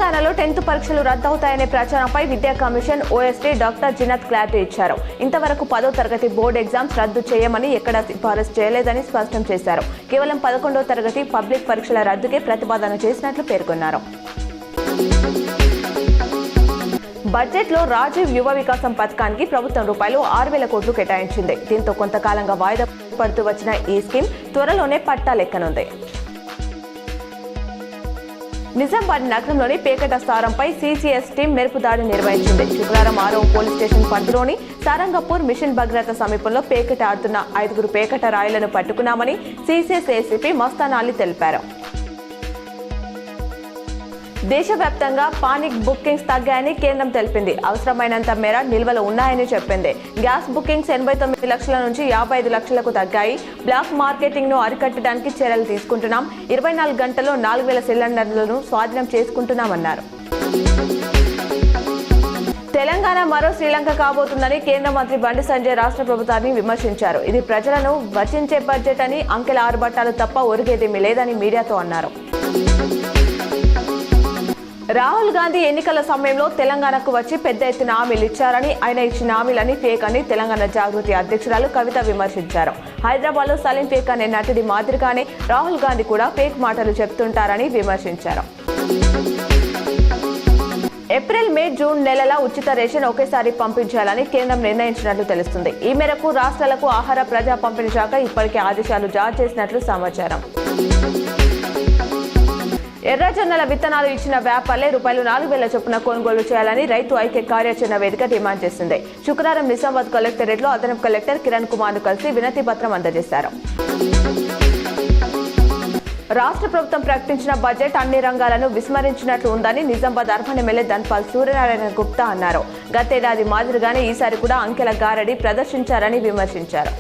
తెలంగాణలో 10th పరీక్షలు రద్దవుతాయనే ప్రచారంపై విద్యా కమిషన్ ఓఎస్టీ డాక్టర్ జినత్ క్లారిటీ ఇచ్చారు. ఇంతవరకు 10వ తరగతి బోర్డు ఎగ్జామ్స్ రద్దు చేయమని ఎక్కడా సిఫారసు చేయలేదని స్పష్టం చేశారు. కేవలం 11వ తరగతి పబ్లిక్ పరీక్షల రద్దుకే ప్రతిపాదన చేసినట్లు పేర్కొన్నారు. బడ్జెట్లో రాజీవ్ యువ వికాసం పథకానికి ప్రభుత్వం రూపాయలు 6,000 కోట్లు కేటాయించింది. దీంతో కొంతకాలంగా వాయిదా పడుతూ వచ్చిన ఈ స్కీమ్ త్వరలోనే పట్టాలెక్కనుంది. నిజామాబాద్ నగరంలోని పేకట స్థారంపై సీసీఎస్ టీం మెరుపు దాడి నిర్వహించింది. శుక్రవారం 6వ పోలీస్ స్టేషన్ పరిధిలోని సారంగపూర్ మిషన్ భగీరథ సమీపంలో పేకట ఆడుతున్న 5 పేకట రాయులను పట్టుకున్నామని సీసీఎస్ ఏసీపీ మస్తాన్ అలీ తెలిపారు. దేశవ్యాప్తంగా పానిక్ బుకింగ్స్ తగ్గాయని కేంద్రం తెలిపింది. అవసరమైనంత మేర నిల్వలు ఉన్నాయని చెప్పింది. గ్యాస్ బుకింగ్స్ 89 లక్షల నుంచి 55 లక్షలకు తగ్గాయి. బ్లాక్ మార్కెటింగ్ ను అరికట్టడానికి చర్యలు తీసుకుంటున్నాం. 24 గంటల్లో 4,000 సిలిండర్లను స్వాధీనం చేసుకుంటున్నామన్నారు. తెలంగాణ మరో శ్రీలంక కాబోతుందని కేంద్ర మంత్రి బండి సంజయ్ రాష్ట్ర ప్రభుత్వాన్ని విమర్శించారు. ఇది ప్రజలను వచించే బడ్జెట్ అని, అంకెల ఆర్భటాలు తప్ప ఒరిగేదేమీ లేదని మీడియాతో అన్నారు. రాహుల్ గాంధీ ఎన్నికల సమయంలో తెలంగాణకు వచ్చి పెద్ద ఎత్తున హామీలు ఇచ్చారని, ఆయన ఇచ్చిన హామీలని ఫేక్ అని తెలంగాణ జాగృతి అధ్యక్షురాలు కవిత విమర్శించారు. హైదరాబాద్ లో సలీం ఫేక్ అనే నటుడి మాదిరిగానే రాహుల్ గాంధీ కూడా ఫేక్ మాటలు చెప్తుంటారని విమర్శించారు. ఏప్రిల్, మే, జూన్ నెలల ఉచిత రేషన్ ఒకేసారి పంపించాలని కేంద్రం నిర్ణయించినట్లు తెలుస్తుంది. ఈ మేరకు రాష్ట్రాలకు ఆహార ప్రజా పంపిణీ శాఖ ఇప్పటికే ఆదేశాలు జారీ చేసినట్లు సమాచారం. ఎర్రజొన్నల విత్తనాలు ఇచ్చిన వ్యాపారులే రూపాయలు 4,000 చొప్పున కొనుగోలు చేయాలని రైతు ఐక్య కార్యాచరణ వేదిక డిమాండ్ చేసింది. శుక్రవారం నిజామాబాద్ కలెక్టరేట్లో అదనపు కలెక్టర్ కిరణ్ కుమార్ ను కలిసి వినతి పత్రం అందజేశారు. రాష్ట్ర ప్రభుత్వం ప్రకటించిన బడ్జెట్ అన్ని రంగాలను విస్మరించినట్లు ఉందని నిజామాబాద్ అర్బన్ ఎమ్మెల్యే ధన్పాల్ సూర్యనారాయణ గుప్తా అన్నారు. గతేడాది మాదిరిగానే ఈసారి కూడా అంకెల గారడి ప్రదర్శించారని విమర్శించారు.